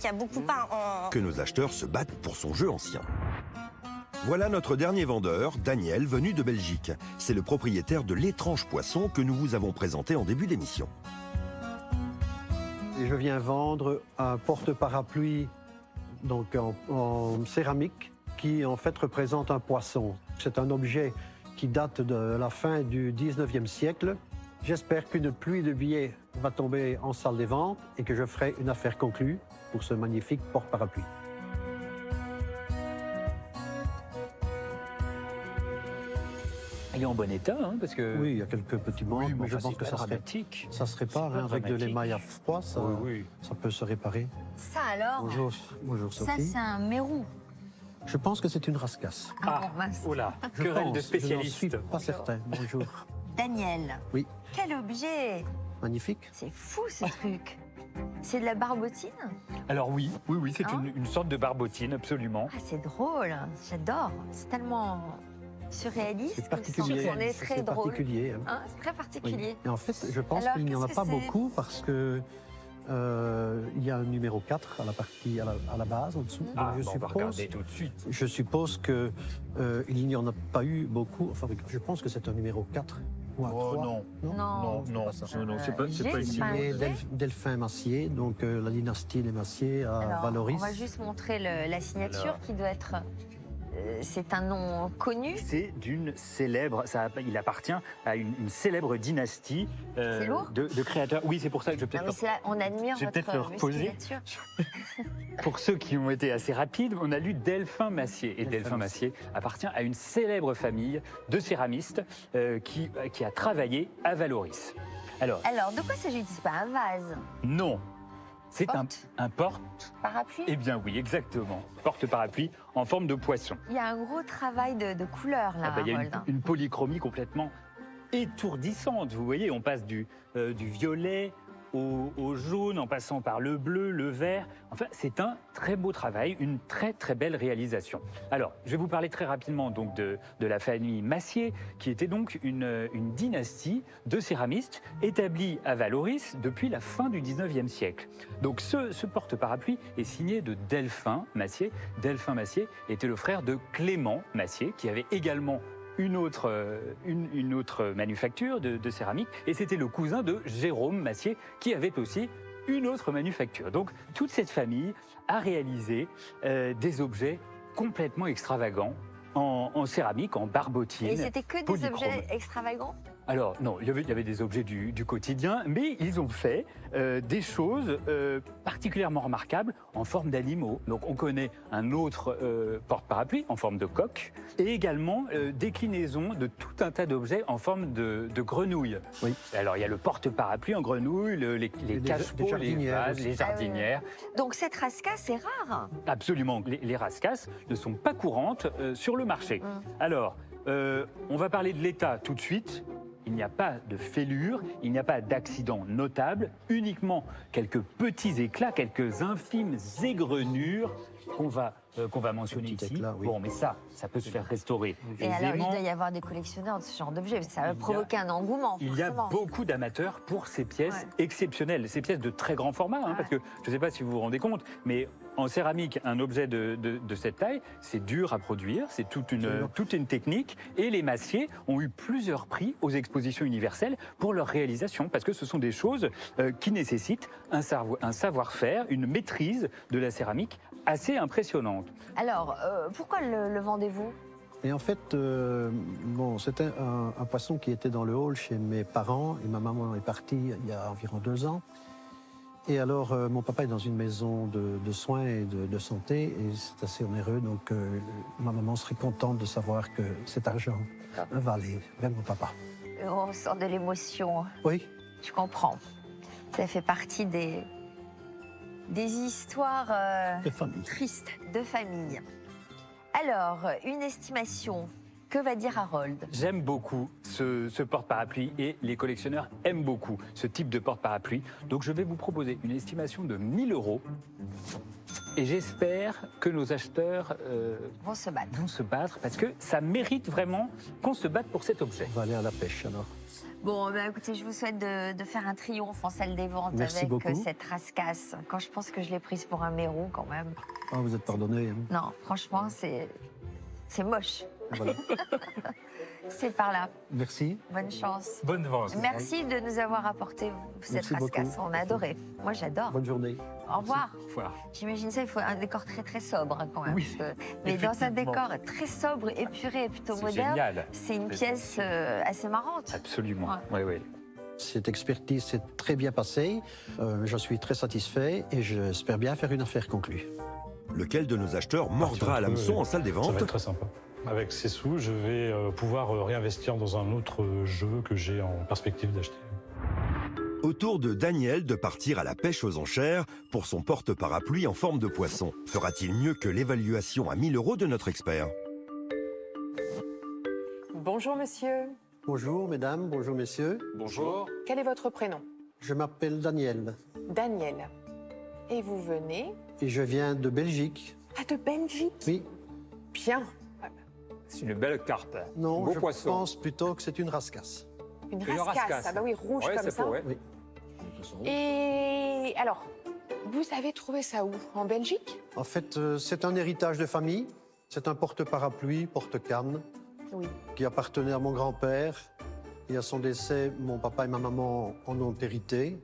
qui a beaucoup peint en... Que nos acheteurs se battent pour son jeu ancien. Voilà notre dernier vendeur, Daniel, venu de Belgique. C'est le propriétaire de l'étrange poisson que nous vous avons présenté en début d'émission. Et je viens vendre un porte-parapluie donc en céramique qui en fait représente un poisson. C'est un objet qui date de la fin du 19e siècle. J'espère qu'une pluie de billets va tomber en salle des ventes et que je ferai une affaire conclue pour ce magnifique porte-parapluie. Il est en bon état, hein, parce que... Oui, il y a quelques petits manques, Oui, mais je enfin, pense que ça se répare hein, avec de dramatique. l'émail à froid, ça, Oui. ça peut se réparer. Ça alors, Bonjour ça Sophie. c'est un mérou. Je pense que c'est une rascasse. Ah, bon, mince. Oh là, Je querelle pense, de Je spécialistes. n'en suis pas certain. Bonjour. Daniel, Oui, quel objet! magnifique. C'est fou ce truc. C'est de la barbotine? Alors oui, c'est Hein une sorte de barbotine, absolument. Ah, c'est drôle, j'adore. C'est tellement surréaliste. C'est particulier. On est très C'est drôle. particulier. Hein. Hein, c'est très particulier. Et en fait, je pense Alors, qu'il n'y en a qu'est-ce pas que c'est? beaucoup parce que il y a un numéro 4 à la partie à la base en dessous. Ah, Donc on va regarder tout de suite. je suppose que il n'y en a pas eu beaucoup. Enfin, je pense que c'est un numéro 4 ou un 3. non. Non. Non, pas ça. non, c'est pas J'ai ici. pas- Et J'ai- Delphin Massier, donc la dynastie des Massier à Alors, Valoris. on va juste montrer la signature Alors. qui doit être... c'est un nom connu. C'est d'une célèbre, il appartient à une célèbre dynastie C'est lourd de créateurs. Oui, c'est pour ça que je vais Non, peut-être mais là, on admire Je vais peut-être le votre reposer. musculature. Pour ceux qui ont été assez rapides, on a lu Delphin Massier. Et Delphin Delphin Massier appartient à une célèbre famille de céramistes qui a travaillé à Valoris. Alors, Alors, de quoi s'agit-il? C'est pas un vase. non, c'est Porte. un porte. Parapluie? Eh bien oui, exactement. Porte-parapluie en forme de poisson. Il y a un gros travail de couleurs là, Ah bah, il y a Harold. une polychromie complètement étourdissante. Vous voyez, on passe du violet au jaune, en passant par le bleu, le vert. Enfin, c'est un très beau travail, une très très belle réalisation. Alors, je vais vous parler très rapidement donc de la famille Massier, qui était donc une dynastie de céramistes établie à Valoris depuis la fin du 19e siècle. Donc ce porte-parapluie est signé de Delphin Massier. Delphin Massier était le frère de Clément Massier, qui avait également une autre manufacture de céramique, et c'était le cousin de Jérôme Massier qui avait aussi une autre manufacture. Donc toute cette famille a réalisé des objets complètement extravagants en céramique, en barbotine. Et c'était que des polychrome. objets extravagants? Alors non, il y avait des objets du quotidien, mais ils ont fait des choses particulièrement remarquables en forme d'animaux. Donc on connaît un autre porte-parapluie en forme de coq, et également déclinaison de tout un tas d'objets en forme de grenouille. Oui. Alors il y a le porte-parapluie en grenouille, les des cache-pots, les jardinières vases, aussi. les jardinières. Donc cette rascasse, c'est rare. Absolument, les rascasses ne sont pas courantes sur le marché. Alors, on va parler de l'état tout de suite. Il n'y a pas de fêlure, il n'y a pas d'accident notable, uniquement quelques petits éclats, quelques infimes égrenures qu'on va mentionner Petit ici. éclat, oui. Bon, mais ça peut se faire restaurer Et alors, il aisément. doit y avoir des collectionneurs de ce genre d'objets. Ça va Il y a- provoquer un engouement, Il y a forcément. beaucoup d'amateurs pour ces pièces Ouais. exceptionnelles, ces pièces de très grand format, hein, Ouais. parce que je ne sais pas si vous vous rendez compte, mais en céramique, un objet de cette taille, c'est dur à produire, c'est toute une technique, et les massiers ont eu plusieurs prix aux expositions universelles pour leur réalisation, parce que ce sont des choses qui nécessitent un savoir-faire, une maîtrise de la céramique assez impressionnante. Alors, pourquoi le vendez-vous? Et en fait, bon, c'était un poisson qui était dans le hall chez mes parents, et ma maman est partie il y a environ 2 ans. Et alors, mon papa est dans une maison de soins et de santé, et c'est assez onéreux, donc ma maman serait contente de savoir que cet argent va aller vers mon papa. On sent de l'émotion, Oui, je comprends. Ça fait partie des histoires de famille. tristes de famille. Alors, une estimation, que va dire Harold? J'aime beaucoup ce porte-parapluie et les collectionneurs aiment beaucoup ce type de porte-parapluie. Donc je vais vous proposer une estimation de 1 000 € et j'espère que nos acheteurs Vont se battre. vont se battre parce que ça mérite vraiment qu'on se batte pour cet objet. On va aller à la pêche alors. Bon, ben, écoutez, je vous souhaite de faire un triomphe en salle des ventes Merci avec beaucoup. cette rascasse. Quand je pense que je l'ai prise pour un mérou, quand même. Ah, vous êtes pardonné. Hein. Non, franchement, c'est moche. Voilà. C'est par là. Merci. Bonne chance. Bonne vente. Merci de nous avoir apporté cette Merci rascasse. beaucoup. On a adoré. Moi, j'adore. Bonne journée. Au revoir. Au revoir. J'imagine ça, il faut un décor très très sobre hein, quand même. Oui, Mais dans un effectivement. décor très sobre, épuré et plutôt C'est moderne, génial. c'est une C'est pièce assez marrante. Absolument. Oui, oui. Cette expertise s'est très bien passée. Je suis très satisfait et j'espère bien faire une affaire conclue. Lequel de nos acheteurs mordra à l'hameçon en salle des Ça va être ventes? très sympa. Avec ces sous, je vais pouvoir réinvestir dans un autre jeu que j'ai en perspective d'acheter. Au tour de Daniel de partir à la pêche aux enchères pour son porte-parapluie en forme de poisson. Fera-t-il mieux que l'évaluation à 1 000 € de notre expert? Bonjour monsieur. Bonjour mesdames, bonjour messieurs. Bonjour. Quel est votre prénom? Je m'appelle Daniel Daniel. Et vous venez et je viens de Belgique. de Belgique? Oui, Bien. C'est une belle carpe. non, Beau je poisson. pense plutôt que c'est une rascasse. Une Une rascasse. rascasse. Ah bah oui, rouge Ouais, comme c'est ça. pour, ouais. Oui. Et alors, vous avez trouvé ça où? En Belgique? En fait, c'est un héritage de famille. C'est un porte-parapluie, porte-canne, Oui. qui appartenait à mon grand-père. Et à son décès, mon papa et ma maman en ont hérité.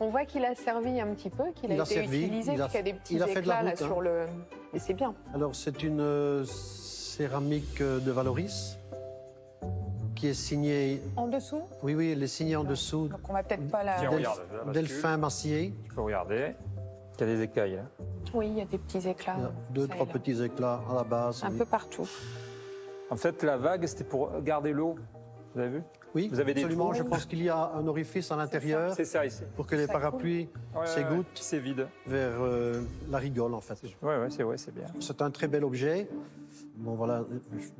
On voit qu'il a servi un petit peu, qu'il Il a a été servi, utilisé, il a- qu'il y a des petits il a fait de la éclats là route, hein. sur le... Et c'est bien. Alors, c'est une céramique de Valoris qui est signée. En dessous? Oui, oui, elle est signée en dessous. Donc on va peut-être pas la... Tiens, Delph- regarde, la bascule. Delphin Massier. Tu peux regarder. Il y a des écailles. Hein. Oui, il y a des petits éclats. Il y a deux, ça et trois là. petits éclats à la base. Un oui. peu partout. En fait, la vague, c'était pour garder l'eau. Vous avez vu? Oui, Vous avez des absolument. trous Je pense qu'il y a un orifice à l'intérieur C'est ça ici. pour que les Ça parapluies Ouais, s'égouttent C'est vide. vers la rigole, en fait. Ouais, ouais, c'est bien. C'est un très bel objet. Bon, voilà,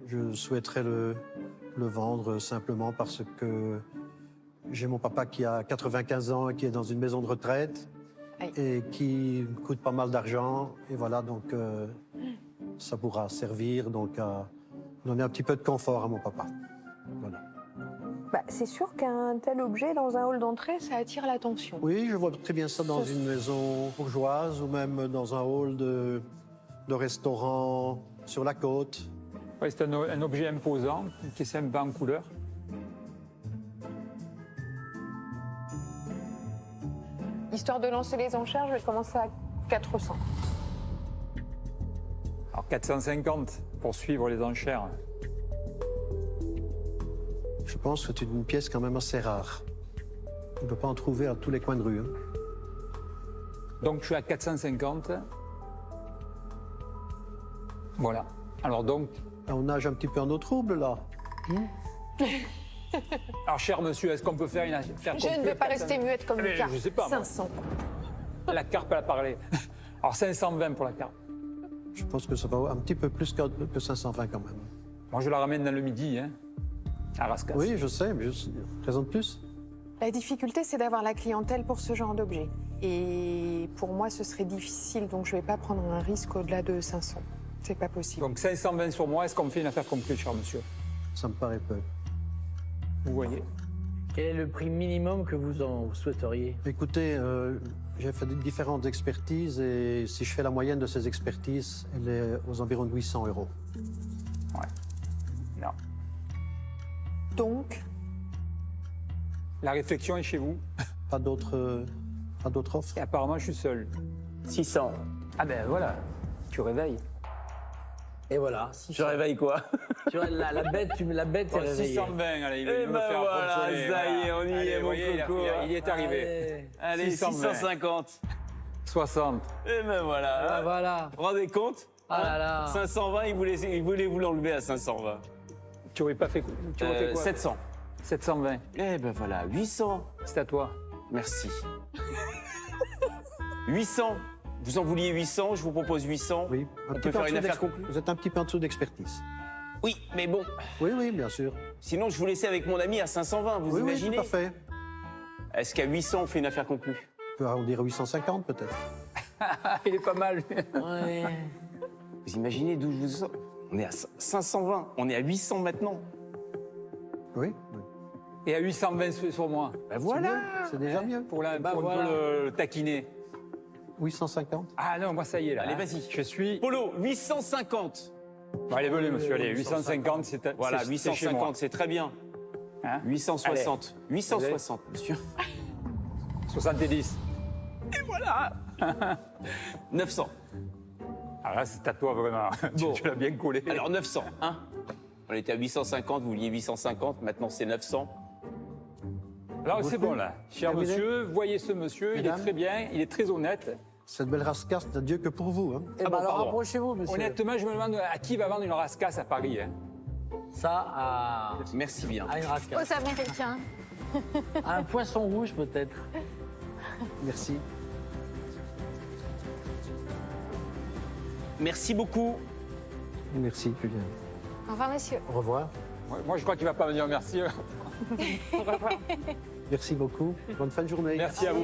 je souhaiterais le vendre simplement parce que j'ai mon papa qui a 95 ans et qui est dans une maison de retraite Aïe. et qui coûte pas mal d'argent. Et voilà, donc ça pourra servir donc à donner un petit peu de confort à mon papa. Voilà. Bah, c'est sûr qu'un tel objet dans un hall d'entrée, ça attire l'attention. Oui, je vois très bien ça dans une maison bourgeoise ou même dans un hall de restaurant sur la côte. Ouais, c'est un objet imposant qui est sympa en couleur. Histoire de lancer les enchères, je vais commencer à 400. Alors 450 pour suivre les enchères. Je pense que c'est une pièce quand même assez rare. On ne peut pas en trouver à tous les coins de rue. Hein. Donc je suis à 450. Voilà. Alors donc, On nage un petit peu en eau trouble là. alors cher monsieur, est-ce qu'on peut faire une affaire Je ne complète vais pas rester muette comme Mais Lucas. je sais pas, moi. 500. La carpe, elle a parlé. Alors 520 pour la carpe. Je pense que ça va un petit peu plus que 520 quand même. Moi je la ramène dans le midi, hein, à Rascasse. Oui, je sais, mais je présente plus. La difficulté, c'est d'avoir la clientèle pour ce genre d'objet. Et pour moi, ce serait difficile, donc je ne vais pas prendre un risque au-delà de 500. C'est pas possible. Donc 520 sur moi, est-ce qu'on fait une affaire complète, cher monsieur? Ça me paraît peu. Vous voyez. Quel est le prix minimum que vous en souhaiteriez? Écoutez, j'ai fait différentes expertises et si je fais la moyenne de ces expertises, elle est aux environs de 800 €. Non. Donc, La réflexion est chez vous. Pas d'autres offres? Et apparemment, je suis seul. 600. Ah ben voilà, tu réveilles. Et voilà. Je réveille quoi? La bête, la bête est réveillée. 620, allez, il Eh veut me ben faire voilà, consoler, ça y est, voilà. on y Allez, est, vous mon voyez, coco. il est arrivé. Allez, 620. 650. 60. Et ben voilà. Voilà. Vous vous rendez compte? Ah là là. 520, il voulait vous l'enlever à 520. Tu aurais pas fait, tu aurais fait quoi? 700. 720. Eh ben voilà, 800. C'est à toi. Merci. 800. Vous en vouliez 800, je vous propose 800. Oui. On petit peut peu en faire une dessous affaire conclue. Vous êtes un petit peu en dessous d'expertise. Oui, mais bon, Oui, oui, bien sûr. sinon je vous laissais avec mon ami à 520, vous Oui, oui, imaginez? tout à fait. Est-ce qu'à 800, on fait une affaire conclue? On peut arrondir à 850 peut-être. Ah, il est pas mal. lui. Vous imaginez d'où je vous sors? On est à 520, on est à 800 maintenant. Oui, oui. Et à 820 sur moi. Ben voilà. C'est déjà mieux. Pour, la, Bah pour voilà. un peu le taquiner. 850. Ah non, moi ça y est là. Allez, hein. vas-y. Je suis. Polo, 850. Bon, allez, venez, monsieur, allez. 850, c'est. Voilà, c'est chez moi. 850, c'est très bien. Hein 860. 860, monsieur. 70. 900. Ah là, c'est à toi vraiment. Bon. Tu l'as bien collé. Alors 900, hein. On était à 850, vous vouliez 850, maintenant c'est 900. Alors c'est bon là. Cher Terminé. monsieur, voyez ce monsieur, il est Mesdames. très bien, il est très honnête. Cette belle rascasse n'a Dieu que pour vous. Hein. Eh ben bon, alors pardon. rapprochez-vous, monsieur. Honnêtement, je me demande à qui va vendre une rascasse à Paris. Hein. Ça, à Merci bien. une rascasse. Aux Américains. À un poisson rouge, peut-être. Merci. Merci beaucoup. Merci, Julien. Au revoir, monsieur. Au revoir. Moi, je crois qu'il va pas me dire merci. Merci beaucoup. Bonne fin de journée. Merci à vous.